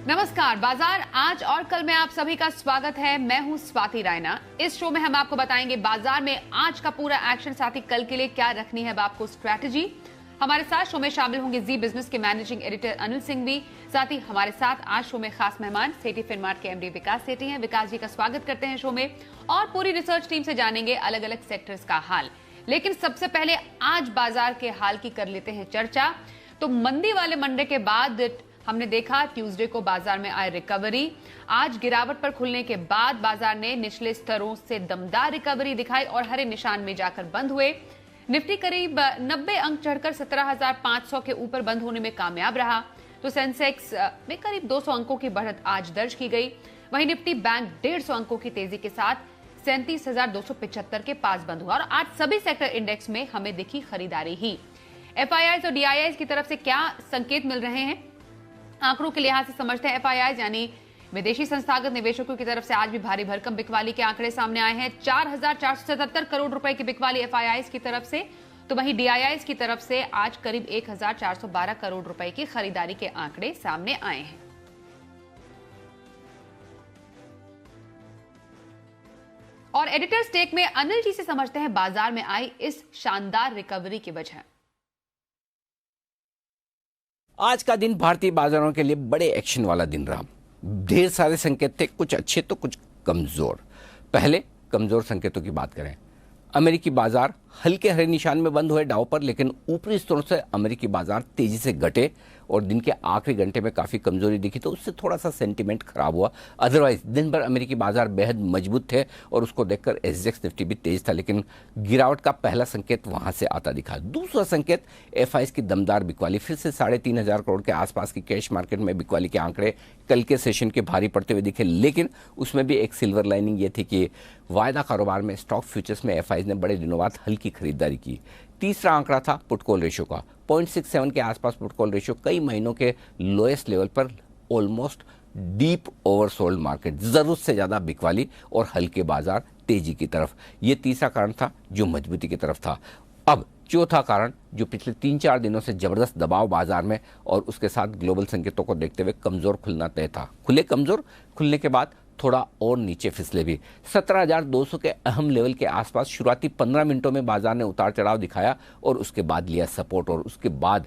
नमस्कार। बाजार आज और कल में आप सभी का स्वागत है। मैं हूं स्वाति रायना। इस शो में हम आपको बताएंगे बाजार में आज का पूरा एक्शन, साथ ही कल के लिए क्या रखनी है आपको स्ट्रैटेजी। हमारे साथ शो में शामिल होंगे जी बिजनेस के मैनेजिंग एडिटर अनिल सिंघवी। साथ ही हमारे साथ आज शो में खास मेहमान सेठी फिनमार्ट के एमडी विकास सेठी हैं। विकास जी का स्वागत करते हैं शो में, और पूरी रिसर्च टीम से जानेंगे अलग अलग सेक्टर्स का हाल। लेकिन सबसे पहले आज बाजार के हाल की कर लेते हैं चर्चा। तो मंदी वाले मंडे के बाद हमने देखा ट्यूसडे को बाजार में आए रिकवरी। आज गिरावट पर खुलने के बाद बाजार ने निचले स्तरों से दमदार रिकवरी दिखाई और हरे निशान में जाकर बंद हुए। निफ्टी करीब 90 अंक चढ़कर 17,500 के ऊपर बंद होने में कामयाब रहा। तो सेंसेक्स में करीब 200 अंकों की बढ़त आज दर्ज की गई। वहीं निफ्टी बैंक 150 अंकों की तेजी के साथ 37,275 के पास बंद हुआ। और आज सभी सेक्टर इंडेक्स में हमें दिखी खरीदारी ही। एफआईआई और डीआईआई की तरफ से क्या संकेत मिल रहे हैं, आंकड़ों के लिहाज से समझते हैं। एफआईआई यानी विदेशी संस्थागत निवेशकों की तरफ से आज भी भारी भरकम बिकवाली के आंकड़े सामने आए हैं। 4,477 करोड़ रुपए की बिकवाली एफआईआई की तरफ से, तो वहीं डीआईआई की तरफ से आज करीब 1,412 करोड़ रुपए की खरीदारी के आंकड़े सामने आए हैं। और एडिटर स्टेक में अनिल जी से समझते हैं बाजार में आई इस शानदार रिकवरी की वजह। आज का दिन भारतीय बाजारों के लिए बड़े एक्शन वाला दिन रहा। ढेर सारे संकेत थे, कुछ अच्छे तो कुछ कमजोर। पहले कमजोर संकेतों की बात करें। अमेरिकी बाजार हल्के हरे निशान में बंद हुए डाउ पर, लेकिन ऊपरी स्तरों से अमेरिकी बाजार तेजी से घटे और दिन के आखिरी घंटे में काफ़ी कमजोरी दिखी, तो उससे थोड़ा सा सेंटीमेंट खराब हुआ। अदरवाइज दिन भर अमेरिकी बाजार बेहद मजबूत थे और उसको देखकर एसजेक्स निफ्टी भी तेज था, लेकिन गिरावट का पहला संकेत वहां से आता दिखा। दूसरा संकेत एफआईआई की दमदार बिकवाली। फिर से 3,500 करोड़ के आसपास की कैश मार्केट में बिकवाली के आंकड़े कल के सेशन के भारी पड़ते हुए दिखे, लेकिन उसमें भी एक सिल्वर लाइनिंग ये थी कि वायदा कारोबार में स्टॉक फ्यूचर्स में एफआईआई ने बड़े दिनों बाद हल्की खरीदारी की। तीसरा आंकड़ा था पुट कॉल रेशियो का। 0.67 के आसपास पुट कॉल रेशियो, कई महीनों के लोएस्ट लेवल पर, ऑलमोस्ट डीप ओवरसोल्ड मार्केट, जरूरत से ज्यादा बिकवाली और हल्के बाजार तेजी की तरफ। यह तीसरा कारण था जो मजबूती की तरफ था। अब चौथा कारण जो पिछले 3-4 दिनों से जबरदस्त दबाव बाजार में और उसके साथ ग्लोबल संकेतों को देखते हुए कमजोर खुलना तय था। खुले कमजोर, खुलने के बाद थोड़ा और नीचे फिसले भी। 17,200 के अहम लेवल के आसपास शुरुआती 15 मिनटों में बाजार ने उतार चढ़ाव दिखाया और उसके बाद लिया सपोर्ट और उसके बाद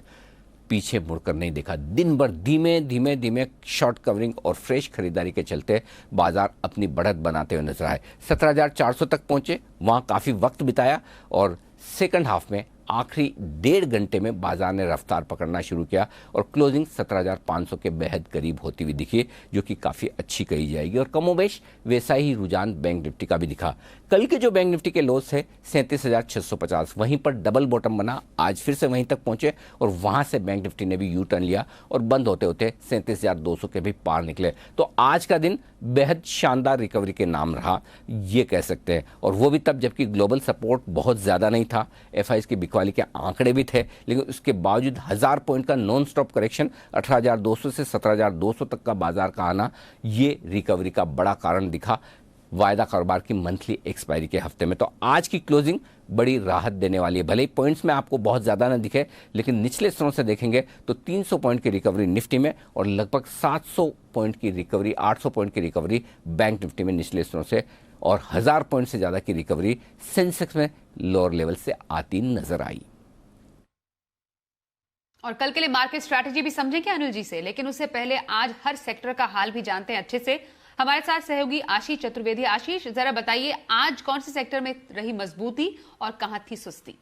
पीछे मुड़कर नहीं देखा। दिन भर धीमे धीमे शॉर्ट कवरिंग और फ्रेश खरीदारी के चलते बाजार अपनी बढ़त बनाते हुए नजर आए। 17,400 तक पहुंचे, वहां काफी वक्त बिताया और सेकंड हाफ में आखिरी 1.5 घंटे में बाजार ने रफ्तार पकड़ना शुरू किया और क्लोजिंग 17,500 के बेहद करीब होती हुई दिखी, जो कि काफ़ी अच्छी कही जाएगी। और कमोबेश वैसा ही रुझान बैंक निफ्टी का भी दिखा। कल के जो बैंक निफ्टी के लोस है 37,650, वहीं पर डबल बॉटम बना, आज फिर से वहीं तक पहुंचे और वहां से बैंक निफ्टी ने भी यू टर्न लिया और बंद होते होते 37,200 के भी पार निकले। तो आज का दिन बेहद शानदार रिकवरी के नाम रहा, ये कह सकते हैं। और वो भी तब जबकि ग्लोबल सपोर्ट बहुत ज़्यादा नहीं था, एफआईआई की बिकवाली के आंकड़े भी थे, लेकिन उसके बावजूद 1000 पॉइंट का नॉन स्टॉप करेक्शन, 18,200 से 17,200 तक का बाजार का आना, ये रिकवरी का बड़ा कारण दिखा वायदा कारोबार की मंथली एक्सपायरी के हफ्ते में। तो आज की क्लोजिंग बड़ी राहत देने वाली है। भले ही पॉइंट्स में आपको बहुत ज़्यादा ना दिखे, लेकिन निचले स्तरों से देखेंगे तो 300 पॉइंट की रिकवरी निफ्टी में और लगभग 700 पॉइंट की रिकवरी, 800 पॉइंट की रिकवरी बैंक निफ्टी में निचले स्तरों से, और 1000 पॉइंट से ज़्यादा की रिकवरी सेंसेक्स में लोअर लेवल से आती नजर आई। और कल के लिए मार्केट स्ट्रैटेजी भी समझेंगे अनिल जी से, लेकिन उससे पहले आज हर सेक्टर का हाल भी जानते हैं अच्छे से। हमारे साथ सहयोगी आशीष चतुर्वेदी। आशीष, जरा बताइए आज कौन से सेक्टर में रही मजबूती और कहां थी सुस्ती?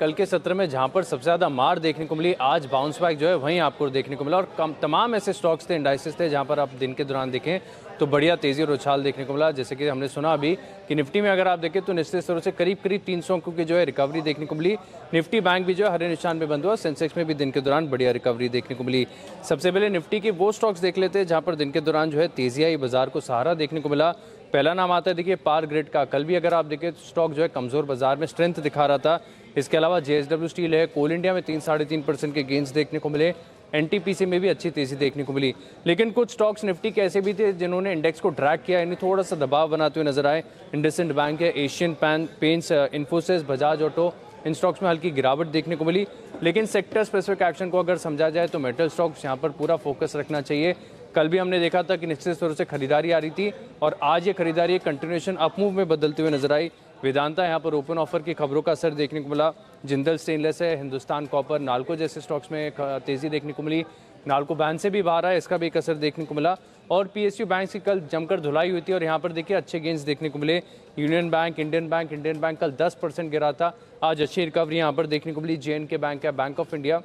कल के सत्र में जहां पर सबसे ज़्यादा मार देखने को मिली, आज बाउंस बैक जो है वहीं आपको देखने को मिला। और तमाम ऐसे स्टॉक्स थे, इंडाइसेस थे जहां पर आप दिन के दौरान देखें तो बढ़िया तेज़ी और उछाल देखने को मिला। जैसे कि हमने सुना अभी कि निफ्टी में अगर आप देखें तो निचले स्तरों से करीब 300 अंकों की जो है रिकवरी देखने को मिली। निफ्टी बैंक भी जो है हरे निशान में बंद हुआ। सेंसेक्स में भी दिन के दौरान बढ़िया रिकवरी देखने को मिली। सबसे पहले निफ्टी के वो स्टॉक्स देख लेते हैं जहाँ पर दिन के दौरान जो है तेजी आई, बाजार को सहारा देखने को मिला। पहला नाम आता है देखिए पावर ग्रिड का। कल भी अगर आप देखें तो स्टॉक जो है कमजोर बाजार में स्ट्रेंथ दिखा रहा था। इसके अलावा जेएसडब्ल्यू स्टील है, कोल इंडिया में 3-3.5% के गेंस देखने को मिले। एनटीपीसी में भी अच्छी तेजी देखने को मिली। लेकिन कुछ स्टॉक्स निफ्टी के ऐसे भी थे जिन्होंने इंडेक्स को ड्रैग किया, यानी थोड़ा सा दबाव बनाते हुए नजर आए। इंडसइंड बैंक है, एशियन पेंट्स, इन्फोसिस, बजाज ऑटो, इन स्टॉक्स में हल्की गिरावट देखने को मिली। लेकिन सेक्टर स्पेसिफिक एक्शन को अगर समझा जाए तो मेटल स्टॉक्स यहाँ पर पूरा फोकस रखना चाहिए। कल भी हमने देखा था कि निश्चित तौर से खरीदारी आ रही थी और आज ये खरीदारी एक कंटिन्यूएशन अपमूव में बदलते हुए नजर आई। वेदांता यहाँ पर ओपन ऑफर की खबरों का असर देखने को मिला। जिंदल स्टेनलेस है, हिंदुस्तान कॉपर, नाल्को जैसे स्टॉक्स में तेजी देखने को मिली। नाल्को बैन से भी बाहर है, इसका भी एक असर देखने को मिला। और पीएसयू बैंक की कल जमकर धुलाई हुई थी और यहाँ पर देखिए अच्छे गेंस देखने को मिले। यूनियन बैंक, इंडियन बैंक कल 10% गिरा था, आज अच्छी रिकवरी यहाँ पर देखने को मिली। JNK बैंक है, बैंक ऑफ इंडिया,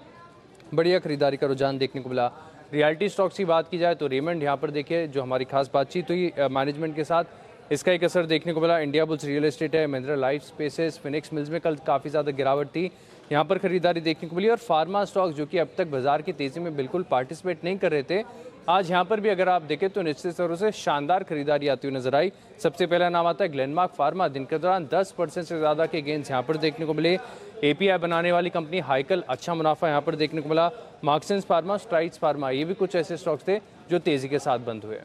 बढ़िया खरीदारी का रुझान देखने को मिला। रियल्टी स्टॉक्स की बात की जाए तो रेमंड यहाँ पर देखिए जो हमारी खास बातचीत हुई मैनेजमेंट के साथ, इसका एक असर देखने को मिला। इंडिया बुल्स रियल एस्टेट है, Mahindra life spaces, Phoenix mills में कल काफ़ी ज़्यादा गिरावट थी, यहाँ पर खरीदारी देखने को मिली। और फार्मा स्टॉक्स जो कि अब तक बाजार की तेज़ी में बिल्कुल पार्टिसिपेट नहीं कर रहे थे, आज यहाँ पर भी अगर आप देखें तो निश्चित तौर से शानदार खरीदारी आती हुई नजर आई। सबसे पहला नाम आता है ग्लेनमार्क फार्मा, दिन के दौरान 10% से ज़्यादा के गेंस यहाँ पर देखने को मिले। API बनाने वाली कंपनी हाइकल, अच्छा मुनाफा यहाँ पर देखने को मिला। मार्क्सेंस फार्मा, स्ट्राइड्स फार्मा, ये भी कुछ ऐसे स्टॉक्स थे जो तेजी के साथ बंद हुए।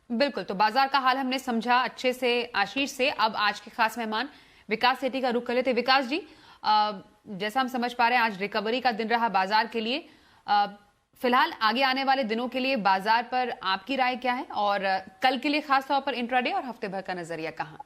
बिल्कुल, तो बाजार का हाल हमने समझा अच्छे से आशीष से। अब आज के खास मेहमान विकास सेठी का रुख कर लेते। विकास जी, जैसा हम समझ पा रहे हैं आज रिकवरी का दिन रहा बाजार के लिए। फिलहाल आगे आने वाले दिनों के लिए बाजार पर आपकी राय क्या है और कल के लिए खास तौर पर इंट्राडे और हफ्ते भर का नजरिया कहां?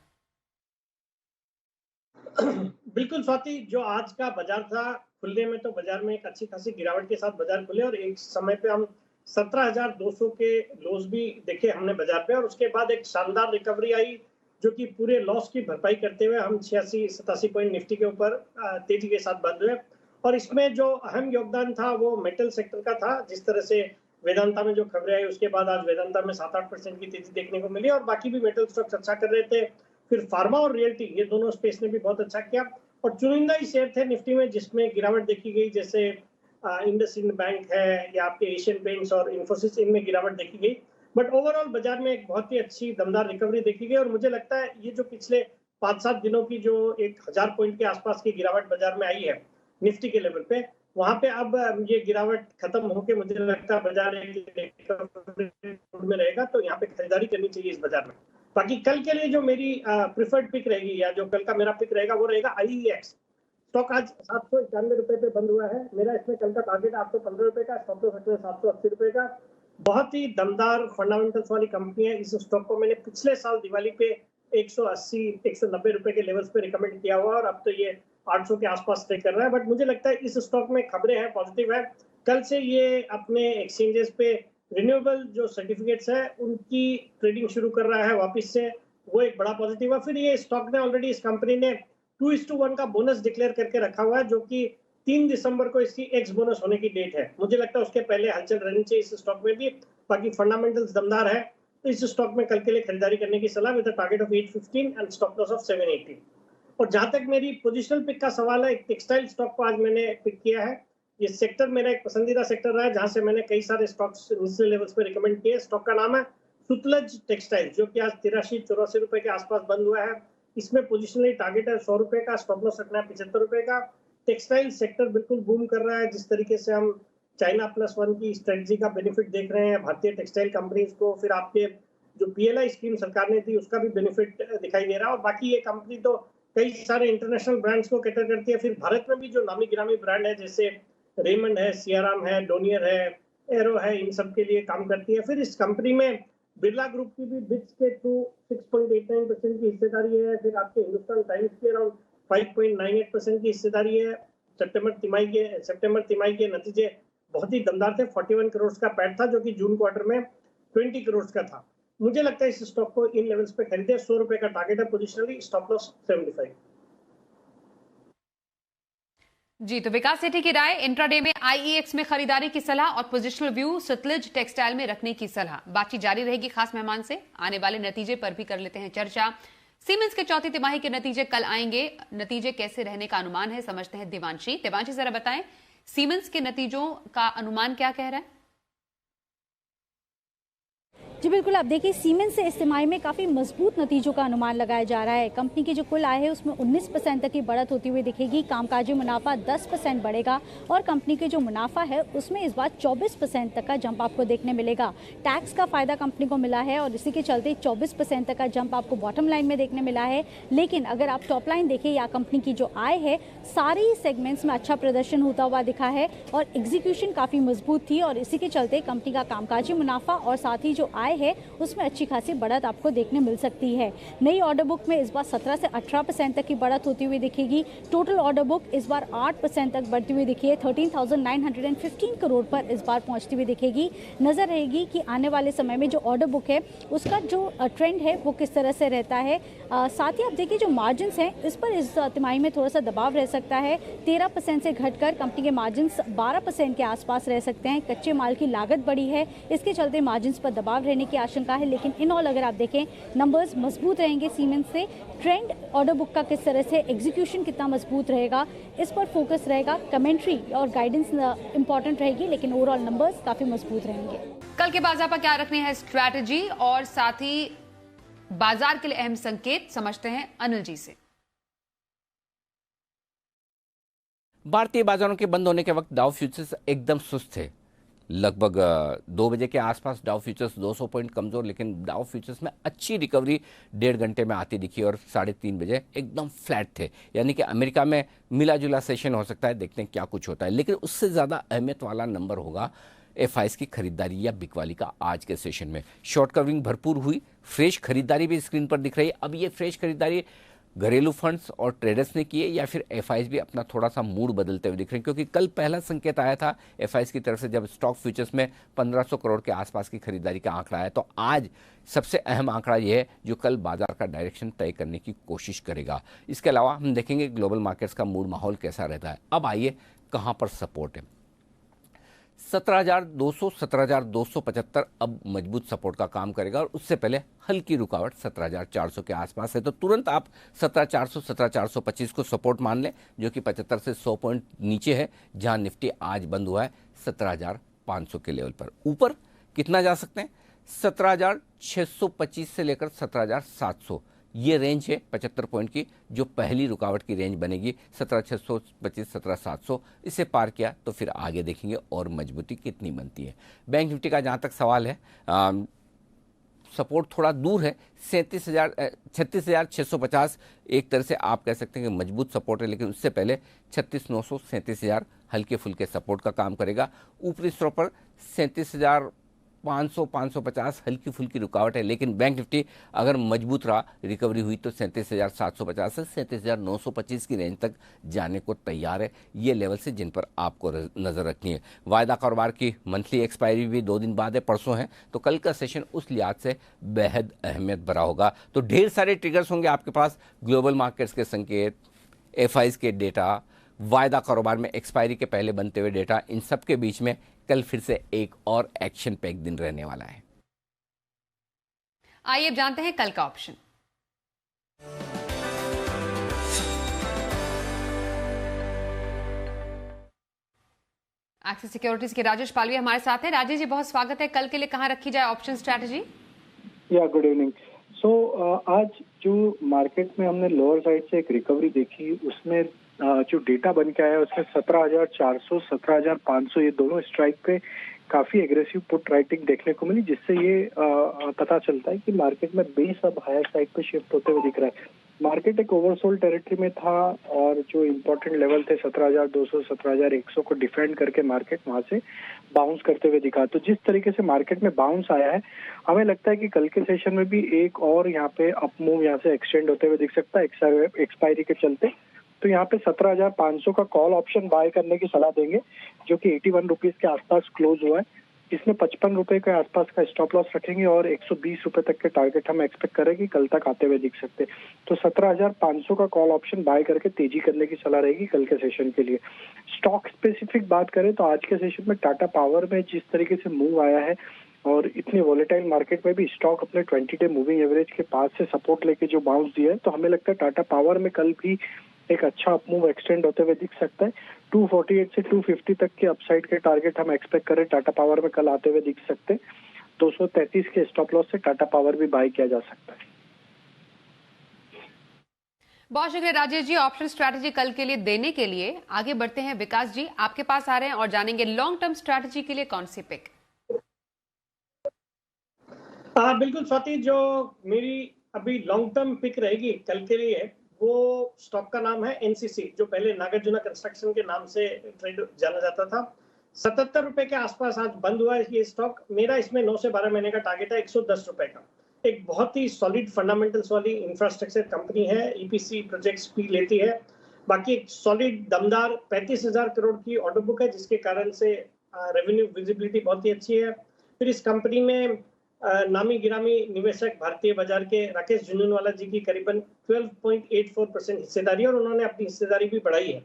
बिल्कुल स्वाति, जो आज का बाजार था खुलने में तो बाजार में एक अच्छी खासी गिरावट के साथ बाजार खुले और एक समय पे हम 17,200 के लोज भी देखे हमने बाजार पे और उसके बाद एक शानदार रिकवरी आई जो कि पूरे लॉस की भरपाई करते हुए हम 86-87 पॉइंट निफ्टी के ऊपर तेजी के साथ बंद हुए। और इसमें जो अहम योगदान था वो मेटल सेक्टर का था। जिस तरह से वेदांता में जो खबरें आई उसके बाद आज वेदांता में 7-8% की तेजी देखने को मिली और बाकी भी मेटल स्टॉक्स अच्छा कर रहे थे। फिर फार्मा और रियल्टी, ये दोनों स्पेस ने भी बहुत अच्छा किया और चुनिंदा ही शेयर थे निफ्टी में जिसमें गिरावट देखी गई, जैसे इंडसइंड बैंक है या आपके एशियन पेंट्स और इन्फोसिस, इनमें गिरावट देखी गई। बट ओवरऑल बाजार में एक बहुत ही अच्छी दमदार रिकवरी देखी गई और मुझे लगता है ये जो पिछले 5-7 दिनों की जो 1000 पॉइंट के आसपास की गिरावट बाजार में आई है निफ्टी के लेवल पे, वहां पे अब ये गिरावट खत्म होके मुझे लगता है बाजार में रहेगा, तो यहाँ पे खरीदारी करनी चाहिए इस बाजार में। बाकी कल के लिए जो मेरी प्रिफर्ड पिक रहेगी या जो कल का मेरा पिक रहेगा वो रहेगा IEX स्टॉक। आज 791 रुपए पे बंद हुआ है। मेरा इसमें कल का टारगेट 815 रुपए का, स्टॉप लॉस रखना 780 रुपए का। बहुत ही दमदार फंडामेंटल्स वाली कंपनी है। इस स्टॉक को मैंने पिछले साल दिवाली पे 180-190 रुपए के लेवल्स पे रिकमेंड किया हुआ और अब तो ये 800 के आसपास ट्रेड कर रहा है। बट मुझे लगता है इस स्टॉक में खबरें हैं, पॉजिटिव है। कल से ये अपने एक्सचेंजेस पे रिन्यूएबल जो सर्टिफिकेट्स है उनकी ट्रेडिंग शुरू कर रहा है वापस से, वो एक बड़ा पॉजिटिव है। फिर ये स्टॉक ने ऑलरेडी, इस कंपनी ने 2:1 का बोनस डिक्लेयर करके रखा हुआ है जो कि 3 दिसंबर को इसकी एक्स बोनस होने की डेट है। मुझे लगता है उसके पहले हलचल रहनी चाहिए इस स्टॉक में भी। बाकी फंडामेंटल्स दमदार है, तो इस स्टॉक में कल के लिए खरीदारी करने की सलाह with target of 815 and stop loss of 780। और जहां तक मेरी पोजिशनल पिक का सवाल है, एक टेक्सटाइल स्टॉक को आज मैंने पिक किया है। ये सेक्टर मेरा एक पसंदीदा सेक्टर रहा है जहां से मैंने कई सारे स्टॉक्स निचले लेवल्स पे रिकमेंड किए। स्टॉक का नाम है सुतलज टेक्सटाइल जो कि आज 83-84 रुपए के आसपास बंद हुआ है। इसमें पोजिशनली टारगेट है 100 रुपए का, स्टॉप लॉस रखना है 75 रुपए का। टेक्सटाइल सेक्टर बिल्कुल बूम कर रहा है। जिस तरीके से हम चाइना +1 की स्ट्रेटजी का बेनिफिट देख रहे हैं भारतीय टेक्सटाइल कंपनीज को, फिर आपके जो PLI स्कीम सरकार ने दी उसका भी बेनिफिट दिखाई दे रहा है। और बाकी ये कंपनी तो कई सारे इंटरनेशनल ब्रांड्स को कैटर करती है। फिर भारत में भी जो नामी गिरामी ब्रांड है जैसे रेमंड है, सियाराम है, डोनियर है, एरो है, इन सब के लिए काम करती है। फिर इस कंपनी में बिरला ग्रुप की भी बिट्स के थ्रू 6.89% की हिस्सेदारी है। फिर आपके हिंदुस्तान टाइम्स की अराउंड 5.98% की हिस्सेदारी है। सितंबर तिमाही के नतीजे बहुत ही दमदार थे। 41 करोड़ का पैट था जो कि जून क्वार्टर में 20 करोड़ का था। मुझे लगता है इस स्टॉक को इन लेवल्स पे खरीदे। 100 रुपए का टारगेट है पोजिशनली, स्टॉप लॉस 75। जी, तो विकास सेठी की राय, इंट्राडे में IEX में खरीदारी की सलाह और पोजिशनल व्यू सतलज टेक्सटाइल में रखने की सलाह। बातचीत जारी रहेगी खास मेहमान से। आने वाले नतीजे पर भी कर लेते हैं चर्चा। सीमेंस के चौथी तिमाही के नतीजे कल आएंगे, नतीजे कैसे रहने का अनुमान है समझते हैं देवांशी। देवांशी जरा बताएं सीमेंस के नतीजों का अनुमान क्या कह रहा है? जी बिल्कुल, आप देखिए सीमेंस से इस तिमाही में काफ़ी मजबूत नतीजों का अनुमान लगाया जा रहा है। कंपनी की जो कुल आय है उसमें 19% तक की बढ़त होती हुई दिखेगी, कामकाजी मुनाफा 10% बढ़ेगा और कंपनी के जो मुनाफा है उसमें इस बार 24% तक का जंप आपको देखने मिलेगा। टैक्स का फायदा कंपनी को मिला है और इसी के चलते 24% तक का जंप आपको बॉटम लाइन में देखने मिला है। लेकिन अगर आप टॉप लाइन देखें या कंपनी की जो आय है, सारी सेगमेंट्स में अच्छा प्रदर्शन होता हुआ दिखा है और एग्जीक्यूशन काफ़ी मजबूत थी और इसी के चलते कंपनी का कामकाजी मुनाफा और साथ ही जो आय है उसमें अच्छी खासी बढ़त आपको देखने मिल सकती है। नई ऑर्डर बुक में इस बार 17 से 18% तक की बढ़त होती हुई दिखेगी। टोटल ऑर्डर बुक इस बार 8% तक बढ़ती हुई दिखी है, 13,915 करोड़ पर इस बार पहुंचती हुई दिखेगी। नजर रहेगी कि आने वाले समय में जो ऑर्डर बुक है उसका जो ट्रेंड है वो किस तरह से रहता है। साथ ही आप देखिए जो मार्जिन हैं इस पर इस तिमाही में थोड़ा सा दबाव रह सकता है। 13% से घटकर कंपनी के मार्जिन 12% के आसपास रह सकते हैं। कच्चे माल की लागत बढ़ी है, इसके चलते मार्जिन पर दबाव रहने की आशंका है। लेकिन इन ऑल अगर आप देखें नंबर्स मजबूत रहेंगे सीमेंस से। ट्रेंड ऑर्डर बुक का किस तरह से, एग्जीक्यूशन कितना मजबूत रहेगा, इस पर फोकस रहेगा। कमेंट्री और गाइडेंस इंपॉर्टेंट रहेगी, लेकिन ओवरऑल नंबर्स काफी मजबूत रहेंगे। कल के बाजार पर क्या रखनी है स्ट्रैटेजी और साथ ही बाजार के लिए अहम संकेत समझते हैं अनिल जी से। भारतीय बाजारों के बंद होने के वक्त डाउ फ्यूचर्स एकदम सुस्त थे। लगभग 2 बजे के आसपास डाउ फ्यूचर्स 200 पॉइंट कमजोर, लेकिन डाउ फ्यूचर्स में अच्छी रिकवरी 1.5 घंटे में आती दिखी और 3:30 बजे एकदम फ्लैट थे। यानी कि अमेरिका में मिला जुला सेशन हो सकता है, देखते हैं क्या कुछ होता है। लेकिन उससे ज़्यादा अहमियत वाला नंबर होगा एफआईएस की खरीदारी या बिकवाली का आज के सेशन में। शॉर्ट कवरिंग भरपूर हुई, फ्रेश खरीदारी भी स्क्रीन पर दिख रही है। अब ये फ्रेश खरीदारी घरेलू फंड्स और ट्रेडर्स ने किए या फिर एफआईएस भी अपना थोड़ा सा मूड बदलते हुए दिख रहे हैं, क्योंकि कल पहला संकेत आया था एफआईएस की तरफ से जब स्टॉक फ्यूचर्स में 1500 करोड़ के आसपास की खरीदारी का आंकड़ा आया। तो आज सबसे अहम आंकड़ा यह है जो कल बाजार का डायरेक्शन तय करने की कोशिश करेगा। इसके अलावा हम देखेंगे ग्लोबल मार्केट्स का मूड माहौल कैसा रहता है। अब आइए कहां पर सपोर्ट है। 17,200 17,275 अब मजबूत सपोर्ट का काम करेगा और उससे पहले हल्की रुकावट 17,400 के आसपास है। तो तुरंत आप 17,400 17,425 को सपोर्ट मान लें, जो कि 75 से 100 पॉइंट नीचे है, जहां निफ्टी आज बंद हुआ है 17,500 के लेवल पर। ऊपर कितना जा सकते हैं? 17,625 से लेकर 17,700 ये रेंज है 75 पॉइंट की, जो पहली रुकावट की रेंज बनेगी 17,625 17,700। इसे पार किया तो फिर आगे देखेंगे और मजबूती कितनी बनती है। बैंक निफ्टी का जहाँ तक सवाल है, सपोर्ट थोड़ा दूर है, 36,650 एक तरह से आप कह सकते हैं कि मजबूत सपोर्ट है, लेकिन उससे पहले 36,900 37,000 हल्के फुल्के सपोर्ट का काम करेगा। ऊपरी स्तर पर 37,500 550 हल्की फुल्की रुकावट है, लेकिन बैंक निफ्टी अगर मजबूत रहा, रिकवरी हुई तो 37,750 से 37,925 की रेंज तक जाने को तैयार है। ये लेवल से जिन पर आपको नजर रखनी है। वायदा कारोबार की मंथली एक्सपायरी भी 2 दिन बाद है, परसों है, तो कल का सेशन उस लिहाज से बेहद अहमियत भरा होगा। तो ढेर सारे ट्रिगर्स होंगे आपके पास, ग्लोबल मार्केट्स के संकेत, एफआईएस के डेटा, वायदा कारोबार में एक्सपायरी के पहले बनते हुए डेटा, इन सब के बीच में कल फिर से एक और एक्शन पैक दिन रहने वाला है। आइए अब जानते हैं कल का ऑप्शन। एक्सिस सिक्योरिटीज के राजेश पालवी हमारे साथ हैं। राजेश जी, बहुत स्वागत है। कल के लिए कहां रखी जाए ऑप्शन स्ट्रैटेजी? या गुड इवनिंग। आज जो मार्केट में हमने लोअर साइड से एक रिकवरी देखी, उसमें जो डेटा बन के आया उसमें 17,400 17,500 ये दोनों स्ट्राइक पे काफी एग्रेसिव पुट राइटिंग देखने को मिली, जिससे ये पता चलता है कि मार्केट में बेस अब हायर साइड पे शिफ्ट होते हुए दिख रहा है। मार्केट एक ओवरसोल्ड टेरिटरी में था और जो इम्पोर्टेंट लेवल थे 17,200 17,100 को डिफेंड करके मार्केट वहां से बाउंस करते हुए दिखा। तो जिस तरीके से मार्केट में बाउंस आया है, हमें लगता है कि कल के सेशन में भी एक और यहाँ पे अप मूव यहाँ से एक्सटेंड होते हुए दिख सकता है एक्सपायरी के चलते। तो यहाँ पे 17,500 का कॉल ऑप्शन बाय करने की सलाह देंगे, जो कि 81 रुपीज के आसपास क्लोज हुआ है। इसमें 55 रुपए के आसपास का स्टॉप लॉस रखेंगे और 120 रुपए तक के टारगेट हम एक्सपेक्ट करें कि कल तक आते हुए दिख सकते हैं। तो 17,500 का कॉल ऑप्शन बाय करके तेजी करने की सलाह रहेगी कल के सेशन के लिए। स्टॉक स्पेसिफिक बात करें तो आज के सेशन में टाटा पावर में जिस तरीके से मूव आया है और इतनी वॉलेटाइल मार्केट में भी स्टॉक अपने 20 डे मूविंग एवरेज के पास से सपोर्ट लेके जो बाउंस दिया है, तो हमें लगता है टाटा पावर में कल भी एक अच्छा अप मूव एक्सटेंड होते हुए दिख सकता है। 248 से 250 तक के अपसाइड के टारगेट हम एक्सपेक्ट करें टाटा पावर में कल आते हुए दिख सकते हैं। 233 के स्टॉप लॉस से टाटा पावर भी बाय किया जा सकता है। बहुत शुक्रिया राजेश जी ऑप्शन स्ट्रैटेजी कल के लिए देने के लिए। आगे बढ़ते हैं, विकास जी आपके पास आ रहे हैं और जानेंगे लॉन्ग टर्म स्ट्रैटेजी के लिए कौन सी पिक। बिल्कुल स्वाति, जो मेरी अभी लॉन्ग टर्म पिक रहेगी कल के लिए वो स्टॉक का नाम है एनसीसी, जो पहले नागार्जुना कंस्ट्रक्शन के नाम से ट्रेड जाना जाता था। 77 रुपए के आसपास आज बंद हुआ है ये स्टॉक। मेरा इसमें 9 से 12 महीने का टारगेट है 110 रुपए का। एक बहुत ही सॉलिड फंडामेंटल्स वाली इंफ्रास्ट्रक्चर कंपनी है, ईपीसी प्रोजेक्ट्स भी लेती है। बाकी एक सॉलिड दमदार 35,000 करोड़ की ऑर्डर बुक है, जिसके कारण से रेवेन्यू विजिबिलिटी बहुत ही अच्छी है। फिर इस कंपनी में नामी गिरामी निवेशक भारतीय बाजार के राकेश झुंझुनवाला जी की करीबन 12.84% हिस्सेदारी है और उन्होंने अपनी हिस्सेदारी भी बढ़ाई है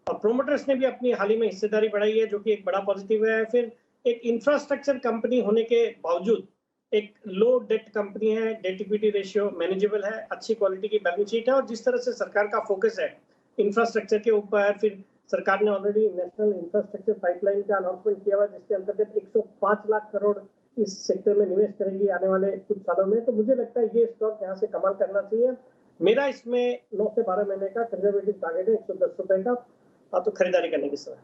और प्रोमोटर्स ने भी अपनी हाल ही में हिस्सेदारी बढ़ाई है, जो कि एक बड़ा पॉजिटिव है। फिर एक इंफ्रास्ट्रक्चर कंपनी होने के बावजूद एक लो डेट कंपनी है, डेट इक्विटी रेशियो मैनेजेबल है, अच्छी क्वालिटी की बैलेंस शीट है और जिस तरह से सरकार का फोकस है इंफ्रास्ट्रक्चर के ऊपर, फिर सरकार ने ऑलरेडी नेशनल इंफ्रास्ट्रक्चर पाइपलाइन का अनाउंसमेंट किया हुआ जिसके अंतर्गत 105 लाख करोड़ इस सेक्टर में निवेश करेगी आने वाले कुछ सालों में। तो मुझे लगता है ये स्टॉक यहाँ से कमाल करना चाहिए। मेरा इसमें 9 से 12 महीने का कंजर्वेटिव टारगेट है 110 रुपए का, तो खरीदारी करने की सलाह।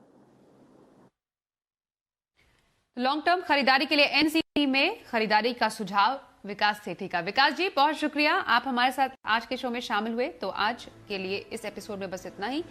लॉन्ग टर्म खरीदारी के लिए एनसीसी में खरीदारी का सुझाव विकास सेठी का। विकास जी बहुत शुक्रिया, आप हमारे साथ आज के शो में शामिल हुए। तो आज के लिए इस एपिसोड में बस इतना ही।